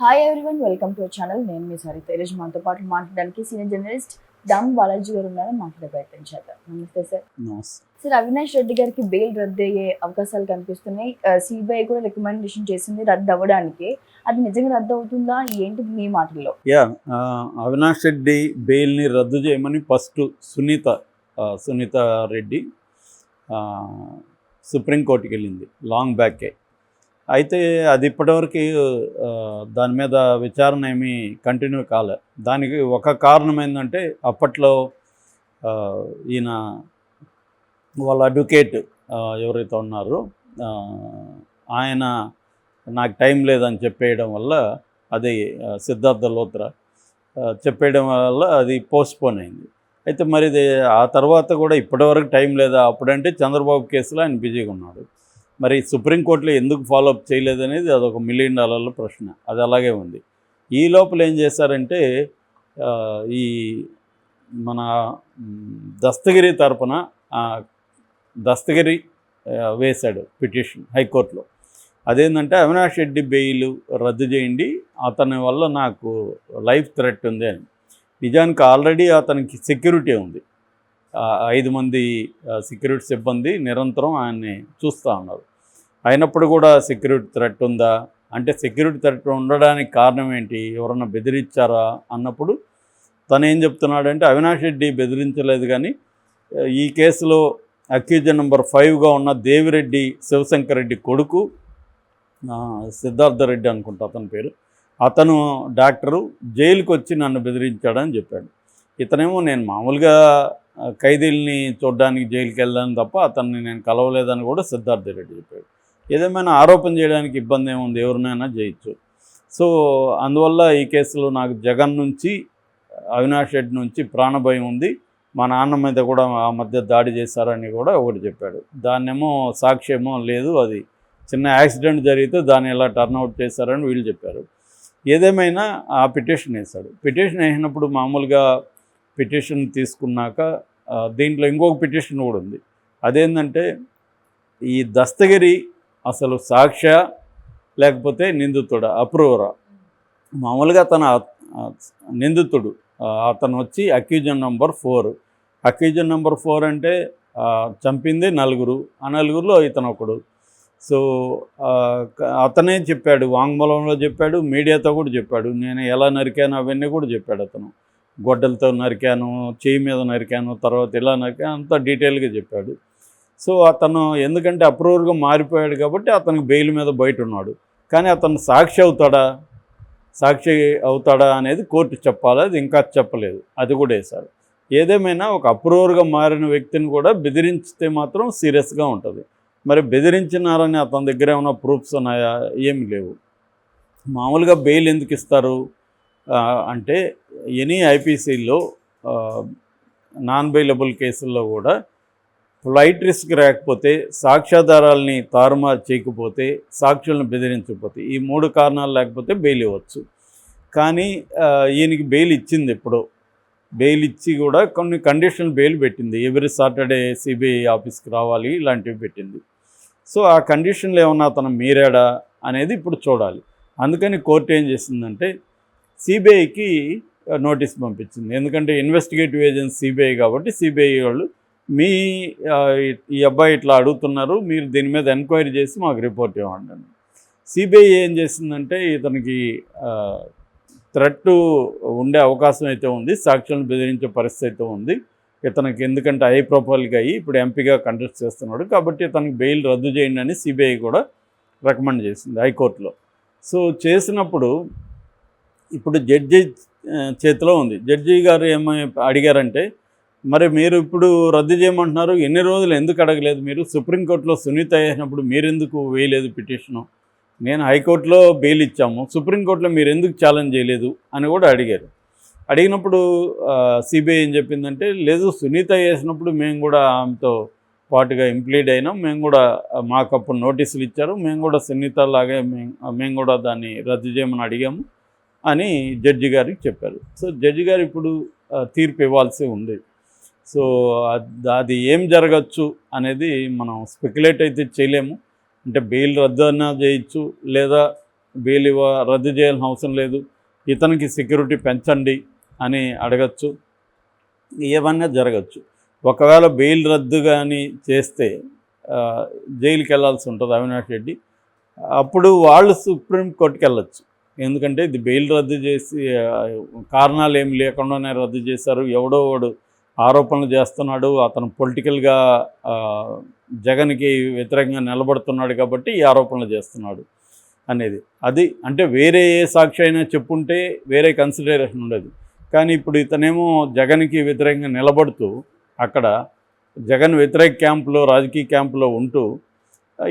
Hi everyone, welcome to our channel. నేను మీ సరిత. ఈరోజు మనతో పాటు మాట్లాడడానికి సీనియర్ జర్నలిస్ట్ దమ్ బాలాజీ గారు ఉన్నారు. మాట్లాడే ప్రయత్నం చేద్దాం. నమస్తే సార్. సార్, అవినాష్ రెడ్డి గారికి బెయిల్ రద్దు అయ్యే అవకాశాలు కనిపిస్తున్నాయి. సిబిఐ కూడా రికమెండేషన్ చేసింది రద్దు అవ్వడానికి. అది నిజంగా రద్దు అవుతుందా ఏంటి మీ మాటల్లో? అవినాష్ రెడ్డి బెయిల్ని రద్దు చేయమని ఫస్ట్ సునీత రెడ్డి సుప్రీంకోర్టుకి వెళ్ళింది లాంగ్ బ్యాకే. అయితే అది ఇప్పటివరకు దాని మీద విచారణ ఏమీ కంటిన్యూ కాలే. దానికి ఒక కారణం ఏంటంటే అప్పట్లో ఈయన వాళ్ళ అడ్వకేట్ ఎవరైతే ఉన్నారో ఆయన నాకు టైం లేదని చెప్పేయడం వల్ల అది సిద్ధార్థ లోత్రా చెప్పేయడం వల్ల అది పోస్ట్పోన్ అయింది. అయితే మరి ఆ తర్వాత కూడా ఇప్పటివరకు టైం లేదా? అప్పుడంటే చంద్రబాబు కేసులో ఆయన బిజీగా ఉన్నాడు. మరి సుప్రీంకోర్టులో ఎందుకు ఫాలోఅప్ చేయలేదనేది అదొక $1 మిలియన్ ప్రశ్న. అది అలాగే ఉంది. ఈ లోపల ఏం చేశారంటే ఈ మన దస్తగిరి తరపున దస్తగిరి వేశాడు పిటిషన్ హైకోర్టులో. అదేంటంటే అవినాష్ రెడ్డి బెయిల్ రద్దు చేయండి, అతని వల్ల నాకు లైఫ్ థ్రెట్ ఉంది అని. నిజానికి ఆల్రెడీ అతనికి సెక్యూరిటీ ఉంది. 5 మంది సెక్యూరిటీ సిబ్బంది నిరంతరం ఆయన్ని చూస్తూ ఉన్నారు. అయినప్పుడు కూడా సెక్యూరిటీ థ్రెట్ ఉందా అంటే, సెక్యూరిటీ థ్రెట్ ఉండడానికి కారణం ఏంటి? ఎవరన్నా బెదిరించారా అన్నప్పుడు తను ఏం చెప్తున్నాడంటే, అవినాష్ రెడ్డి బెదిరించలేదు, కానీ ఈ కేసులో అక్యూజన్ నెంబర్ 5గా ఉన్న దేవిరెడ్డి శివశంకర్ రెడ్డి కొడుకు సిద్ధార్థ రెడ్డి అనుకుంటా అతని పేరు, అతను డాక్టరు జైలుకి వచ్చి నన్ను బెదిరించాడని చెప్పాడు. ఇతనేమో నేను మామూలుగా ఖైదీల్ని చూడడానికి జైలుకి వెళ్ళాను తప్ప అతన్ని నేను కలవలేదని కూడా సిద్ధార్థ రెడ్డి చెప్పాడు. ఏదేమైనా ఆరోపణ చేయడానికి ఇబ్బంది ఏముంది, ఎవరినైనా చేయొచ్చు. సో అందువల్ల ఈ కేసులో నాకు జగన్ నుంచి అవినాష్ రెడ్డి నుంచి ప్రాణభయం ఉంది, మా నాన్న మీద కూడా ఆ మధ్య దాడి చేశారని కూడా ఒకటి చెప్పాడు. దాన్నేమో సాక్ష్యమో లేదు, అది చిన్న యాక్సిడెంట్ జరిగితే దాన్ని ఎలా టర్న్అవుట్ చేశారని వీళ్ళు చెప్పారు. ఏదేమైనా ఆ పిటిషన్ వేశాడు. పిటిషన్ వేసినప్పుడు మామూలుగా పిటిషన్ తీసుకున్నాక దీంట్లో ఇంకొక పిటిషన్ కూడా ఉంది. అదేంటంటే ఈ దస్తగిరి అసలు సాక్ష్య లేకపోతే నిందితుడా, అప్రూవరా? మామూలుగా తన నిందితుడు, అతను వచ్చి అక్యూజన్ నెంబర్ 4. అక్యూజన్ నెంబర్ 4 అంటే చంపింది 4, ఆ 4లో ఇతను ఒకడు. సో అతనే చెప్పాడు, వాంగ్మూలంలో చెప్పాడు, మీడియాతో కూడా చెప్పాడు, నేను ఎలా నరికాను అవన్నీ కూడా చెప్పాడు. అతను గొడ్డలతో నరికాను, చేయి మీద నరికాను, తర్వాత ఇలా నరికాను, అంతా డీటెయిల్గా చెప్పాడు. సో అతను ఎందుకంటే అప్రూవర్గా మారిపోయాడు కాబట్టి అతనికి బెయిల్ మీద బయట ఉన్నాడు. కానీ అతను సాక్షి అవుతాడా అనేది కోర్టు చెప్పాలి, అది ఇంకా చెప్పలేదు, అది కూడా వేశారు. ఏదేమైనా ఒక అప్రూవర్గా మారిన వ్యక్తిని కూడా బెదిరించితే మాత్రం సీరియస్గా ఉంటుంది. మరి బెదిరించినారని అతని దగ్గర ఏమైనా ప్రూఫ్స్ ఉన్నాయా? ఏమి లేవు. మామూలుగా బెయిల్ ఎందుకు ఇస్తారు అంటే, ఎనీ ఐపీసీలో నాన్ బెయిలబుల్ కేసుల్లో కూడా ఫ్లైట్ రిస్క్ రాకపోతే, సాక్ష్యాధారాలని తారుమారు చేయకపోతే, సాక్షులను బెదిరించకపోతే, ఈ 3 కారణాలు లేకపోతే బెయిల్ ఇవ్వచ్చు. కానీ ఈయనకి బెయిల్ ఇచ్చింది ఎప్పుడో. బెయిల్ ఇచ్చి కూడా కొన్ని కండిషనల్ బెయిల్ పెట్టింది. ఎవ్రీ సాటర్డే సిబిఐ ఆఫీస్కి రావాలి, ఇలాంటివి పెట్టింది. సో ఆ కండిషన్లు ఏమన్నా అతను మీరాడా అనేది ఇప్పుడు చూడాలి. అందుకని కోర్టు ఏం చేసిందంటే సిబిఐకి నోటీస్ పంపించింది. ఎందుకంటే ఇన్వెస్టిగేటివ్ ఏజెన్సీ సిబిఐ కాబట్టి సిబిఐ వాళ్ళు ఈ అబ్బాయి ఇట్లా అడుగుతున్నారు, మీరు దీని మీద ఎంక్వైరీ చేసి మాకు రిపోర్ట్ ఇవ్వండి. సిబిఐ ఏం చేసిందంటే ఇతనికి థ్రెట్ ఉండే అవకాశం అయితే ఉంది, సాక్షులను బెదిరించే పరిస్థితి అయితే ఉంది ఇతనికి. ఎందుకంటే హై ప్రొఫైల్గా అయ్యి ఇప్పుడు ఎంపీగా కంటెస్ట్ చేస్తున్నాడు కాబట్టి ఇతనికి బెయిల్ రద్దు చేయండి అని సిబిఐ కూడా రికమెండ్ చేసింది హైకోర్టులో. సో చేసినప్పుడు ఇప్పుడు జడ్జి చేతిలో ఉంది. జడ్జి గారు ఏమో అడిగారంటే, మరి మీరు ఇప్పుడు రద్దు చేయమంటున్నారు, ఎన్ని రోజులు ఎందుకు అడగలేదు? మీరు సుప్రీంకోర్టులో సునీత వేసినప్పుడు మీరెందుకు వేయలేదు పిటిషను? నేను హైకోర్టులో బెయిల్ ఇచ్చాము, సుప్రీంకోర్టులో మీరు ఎందుకు ఛాలెంజ్ చేయలేదు అని కూడా అడిగారు. అడిగినప్పుడు సిబిఐ ఏం చెప్పిందంటే, లేదు, సునీత వేసినప్పుడు మేము కూడా ఆమెతో పాటుగా ఇంప్లీడ్ అయినాం, మేము కూడా మాకు అప్పుడు నోటీసులు ఇచ్చారు, మేము కూడా సునీత లాగే మేము కూడా దాన్ని రద్దు చేయమని అడిగాము అని జడ్జి గారికి చెప్పారు. సో జడ్జి గారు ఇప్పుడు తీర్పు ఇవ్వాల్సి ఉంది. సో అది ఏం జరగచ్చు అనేది మనం స్పెక్యులేట్ అయితే చేయలేము. అంటే బెయిల్ రద్దు అన్నా చేయొచ్చు, లేదా బెయిల్ రద్దు చేయాల్సిన అవసరం లేదు, ఇతనికి సెక్యూరిటీ పెంచండి అని అడగచ్చు, ఏమన్నా జరగచ్చు. ఒకవేళ బెయిల్ రద్దు కానీ చేస్తే జైలుకి వెళ్ళాల్సి ఉంటుంది అవినాష్ రెడ్డి. అప్పుడు వాళ్ళు సుప్రీంకోర్టుకి వెళ్ళచ్చు. ఎందుకంటే ఇది బెయిల్ రద్దు చేసి కారణాలు ఏమి లేకుండానే రద్దు చేశారు, ఎవడో వాడు ఆరోపణలు చేస్తున్నాడు, అతను పొలిటికల్గా జగన్కి వ్యతిరేకంగా నిలబడుతున్నాడు కాబట్టి ఈ ఆరోపణలు చేస్తున్నాడు అనేది. అది అంటే వేరే ఏ సాక్షి అయినా చెప్పుంటే వేరే కన్సిడరేషన్ ఉండదు. కానీ ఇప్పుడు ఇతనేమో జగన్కి వ్యతిరేకంగా నిలబడుతూ అక్కడ జగన్ వ్యతిరేక క్యాంపులో, రాజకీయ క్యాంపులో ఉంటూ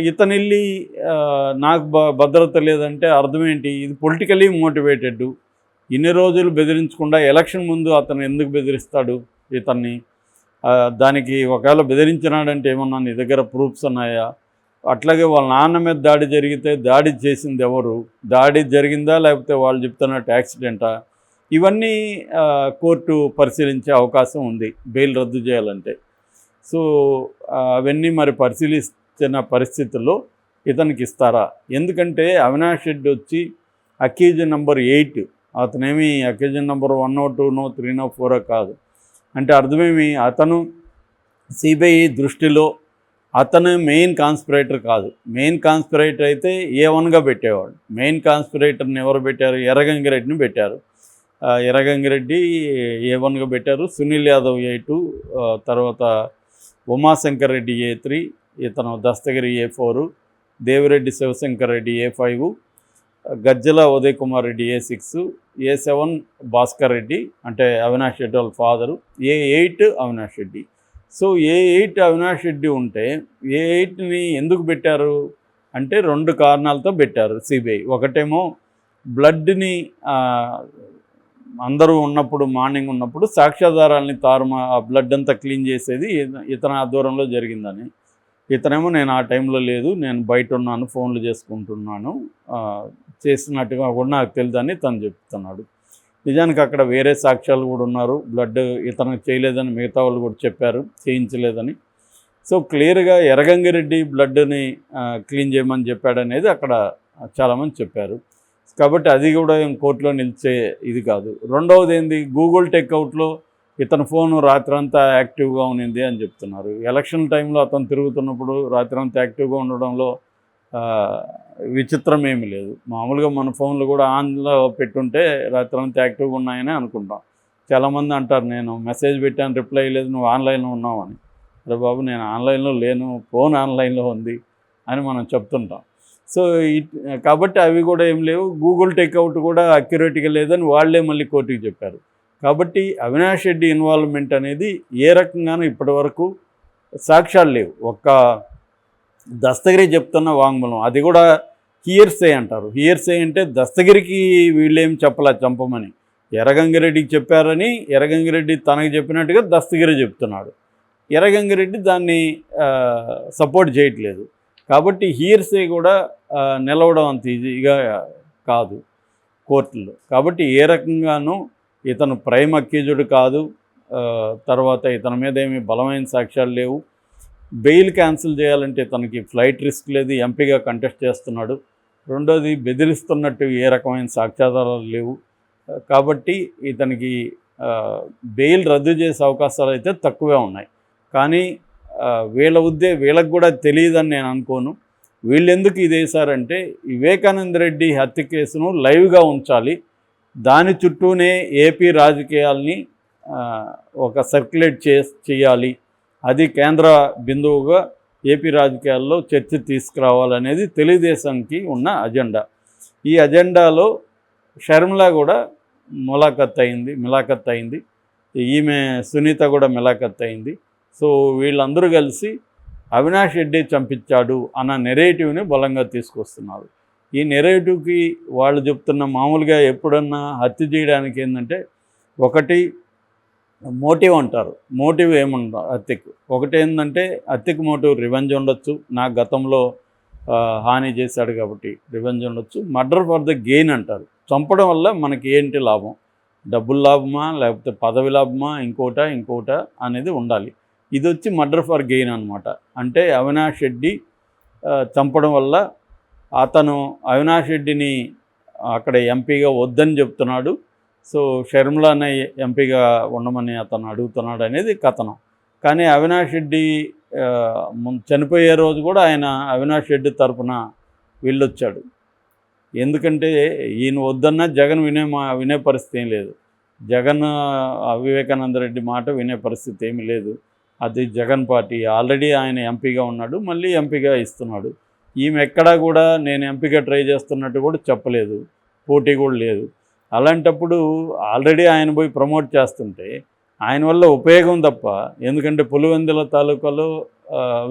ఇతను వెళ్ళి నాకు భద్రత లేదంటే అర్థం ఏంటి? ఇది పొలిటికలీ మోటివేటెడ్. ఇన్ని రోజులు బెదిరించకుండా ఎలక్షన్ ముందు అతను ఎందుకు బెదిరిస్తాడు ఇతన్ని? దానికి ఒకవేళ బెదిరించినాడంటే ఏమన్నా నీ దగ్గర ప్రూఫ్స్ ఉన్నాయా? అట్లాగే వాళ్ళ నాన్న మీద దాడి జరిగితే దాడి చేసింది ఎవరు? దాడి జరిగిందా లేకపోతే వాళ్ళు చెప్తున్నట్టు యాక్సిడెంటా? ఇవన్నీ కోర్టు పరిశీలించే అవకాశం ఉంది బెయిల్ రద్దు చేయాలంటే. సో అవన్నీ మరి పరిశీలిస్తున్న పరిస్థితుల్లో ఇతనికి ఇస్తారా? ఎందుకంటే అవినాష్ రెడ్డి వచ్చి అక్యూజన్ నెంబర్ 8, అతనేమి అక్యూజన్ నెంబర్ 1, 2, 3, 4 కాదు. అంటే అర్థమేమి? అతను సిబిఐ దృష్టిలో అతను మెయిన్ కాన్స్పిరేటర్ కాదు. మెయిన్ కాన్స్పిరేటర్ అయితే A1గా పెట్టేవాడు. మెయిన్ కాన్స్పిరేటర్ని ఎవరు పెట్టారు? ఎర్రగంగిరెడ్డిని పెట్టారు. ఎర్రగంగిరెడ్డి A1గా పెట్టారు. సునీల్ యాదవ్ A2, తర్వాత ఉమాశంకర్ రెడ్డి A3, ఇతను దస్తగిరి A4, దేవిరెడ్డి శివశంకర్ రెడ్డి A5, గజ్జల ఉదయ్ కుమార్ రెడ్డి A6, A7 భాస్కర్ రెడ్డి అంటే అవినాష్ రెడ్డి వాళ్ళ father, A8 Avinash Reddy. So A8 Avinash Reddy ఉంటే A8ని ఎందుకు పెట్టారు అంటే 2 కారణాలతో పెట్టారు సిబిఐ. ఒకటేమో బ్లడ్ని అందరూ ఉన్నప్పుడు, మార్నింగ్ ఉన్నప్పుడు సాక్ష్యాధారాలని ఆ బ్లడ్ అంతా క్లీన్ చేసేది ఇతని ఆధ్వర్యంలో జరిగిందని. ఇతనేమో నేను ఆ టైంలో లేదు, నేను బయట ఉన్నాను, ఫోన్లు చేసుకుంటున్నాను, చేసినట్టుగా కూడా నాకు తెలియదని తను చెప్తున్నాడు. నిజానికి అక్కడ వేరే సాక్ష్యాలు కూడా ఉన్నారు, బ్లడ్ ఇతనికి చేయలేదని మిగతా వాళ్ళు కూడా చెప్పారు, చేయించలేదని. సో క్లియర్గా ఎర్రగంగిరెడ్డి బ్లడ్ని క్లీన్ చేయమని చెప్పాడనేది అక్కడ చాలామంది చెప్పారు. కాబట్టి అది కూడా కోర్టులో నిలిచే ఇది కాదు. రెండవది ఏంది, గూగుల్ టేక్అవుట్లో ఇతని ఫోను రాత్రంతా యాక్టివ్గా ఉన్నింది అని చెప్తున్నారు. ఎలక్షన్ టైంలో అతను తిరుగుతున్నప్పుడు రాత్రంతా యాక్టివ్గా ఉండడంలో విచిత్రం ఏమీ లేదు. మామూలుగా మన ఫోన్లు కూడా ఆన్లో పెట్టుంటే రాత్రంతా యాక్టివ్గా ఉన్నాయని అనుకుంటాం. చాలామంది అంటారు నేను మెసేజ్ పెట్టాను రిప్లై లేదు, నువ్వు ఆన్లైన్లో ఉన్నావు అని. అరే బాబు నేను ఆన్లైన్లో లేను, ఫోన్ ఆన్లైన్లో ఉంది అని మనం చెప్తుంటాం. సో కాబట్టి అవి కూడా ఏం లేవు. గూగుల్ టేక్అవుట్ కూడా అక్యురేట్గా లేదని వాళ్ళే మళ్ళీ కోర్టుకి చెప్పారు. కాబట్టి అవినాష్ రెడ్డి ఇన్వాల్వ్మెంట్ అనేది ఏ రకంగానూ ఇప్పటివరకు సాక్ష్యాలు లేవు. ఒక్క దస్తగిరి చెప్తున్న వాంగ్మూలం, అది కూడా హియర్సే అంటారు. హియర్సే అంటే దస్తగిరికి వీళ్ళేం చెప్పలే చంపమని, ఎర్రగంగిరెడ్డికి చెప్పారని ఎర్రగంగిరెడ్డి తనకు చెప్పినట్టుగా దస్తగిరి చెప్తున్నాడు. ఎర్రగంగిరెడ్డి దాన్ని సపోర్ట్ చేయట్లేదు. కాబట్టి హియర్సే కూడా నిలవడం అంత ఈజీగా కాదు కోర్టులో. కాబట్టి ఏ రకంగానూ ఇతను ప్రైమ్ అక్యూజ్డ్ కాదు. తర్వాత ఇతని మీద ఏమీ బలమైన సాక్ష్యాలు లేవు. బెయిల్ క్యాన్సిల్ చేయాలంటే తనకి ఫ్లైట్ రిస్క్ లేదు, ఎంపీగా కంటెస్ట్ చేస్తున్నాడు. రెండోది బెదిరిస్తున్నట్టు ఏ రకమైన సాక్ష్యాధారాలు లేవు. కాబట్టి ఇతనికి బెయిల్ రద్దు చేసే అవకాశాలు అయితే తక్కువే ఉన్నాయి. కానీ వీళ్ళకు కూడా తెలియదని నేను అనుకోను. వీళ్ళు ఎందుకు ఇది వేశారంటే వివేకానంద రెడ్డి హత్య కేసును లైవ్గా ఉంచాలి, దాని చుట్టూనే ఏపీ రాజకీయాల్ని ఒక సర్క్యులేట్ చేయాలి, అది కేంద్ర బిందువుగా ఏపీ రాజకీయాల్లో చర్చ తీసుకురావాలనేది తెలుగుదేశానికి ఉన్న అజెండా. ఈ అజెండాలో షర్మిల కూడా మిలాఖత్ అయింది, ఈమె సునీత కూడా మిలాఖత్ అయింది. సో వీళ్ళందరూ కలిసి అవినాష్ రెడ్డి చంపించాడు అన్న నెరేటివ్ని బలంగా తీసుకొస్తున్నారు. ఈ నెరేటివ్కి వాళ్ళు చెప్తున్న మామూలుగా ఎప్పుడన్నా హత్య చేయడానికి ఏంటంటే ఒకటి మోటివ్ అంటారు. మోటివ్ ఏముండదు హత్యకు. ఒకటి ఏంటంటే హత్యకు మోటివ్ రివెంజ్ ఉండొచ్చు, నాకు గతంలో హాని చేశాడు కాబట్టి రివెంజ్ ఉండొచ్చు. మర్డర్ ఫర్ ద గెయిన్ అంటారు. చంపడం వల్ల మనకి ఏంటి లాభం, డబ్బుల లాభమా లేకపోతే పదవి లాభమా, ఇంకోట అనేది ఉండాలి. ఇది వచ్చి మర్డర్ ఫర్ గెయిన్ అనమాట. అంటే అవినాష్ రెడ్డి చంపడం వల్ల అతను అవినాష్ రెడ్డిని అక్కడ ఎంపీగా వద్దని చెప్తున్నాడు. సో షర్మిలానే ఎంపీగా ఉండమని అతను అడుగుతున్నాడు అనేది కథనం. కానీ అవినాష్ రెడ్డి చనిపోయే రోజు కూడా ఆయన అవినాష్ రెడ్డి తరపున వెళ్ళొచ్చాడు. ఎందుకంటే ఈయన వద్దన్నా జగన్ వినే పరిస్థితి ఏం లేదు. జగన్ వివేకానంద రెడ్డి మాట వినే పరిస్థితి ఏమీ లేదు. అది జగన్ పార్టీ. ఆల్రెడీ ఆయన ఎంపీగా ఉన్నాడు, మళ్ళీ ఎంపీగా ఇస్తున్నాడు. ఈమె ఎక్కడా కూడా నేను ఎంపీగా ట్రై చేస్తున్నట్టు కూడా చెప్పలేదు, పోటీ కూడా లేదు. అలాంటప్పుడు ఆల్రెడీ ఆయన పోయి ప్రమోట్ చేస్తుంటే ఆయన వల్ల ఉపయోగం తప్ప, ఎందుకంటే పులివెందుల తాలూకాలో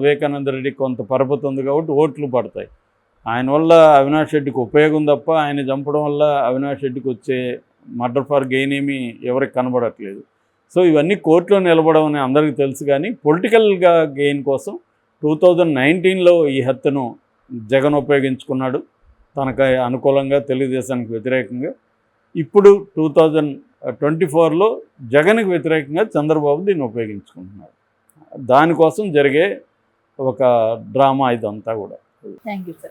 వివేకానంద రెడ్డికి కొంత పరపతి ఉంది కాబట్టి ఓట్లు పడతాయి. ఆయన వల్ల అవినాష్ రెడ్డికి ఉపయోగం తప్ప ఆయన చంపడం వల్ల అవినాష్ రెడ్డికి వచ్చే మర్డర్ ఫర్ గెయిన్ ఏమీ ఎవరికి కనబడట్లేదు. సో ఇవన్నీ కోర్టులో నిలబడమని అందరికీ తెలుసు. కానీ పొలిటికల్గా గెయిన్ కోసం 2019లో ఈ హత్యను జగన్ ఉపయోగించుకున్నాడు తనకు అనుకూలంగా, తెలుగుదేశానికి వ్యతిరేకంగా. ఇప్పుడు 2024లో జగన్కి వ్యతిరేకంగా చంద్రబాబు దీన్ని ఉపయోగించుకుంటున్నారు. దానికోసం జరిగే ఒక డ్రామా ఇదంతా కూడా. Thank you sir.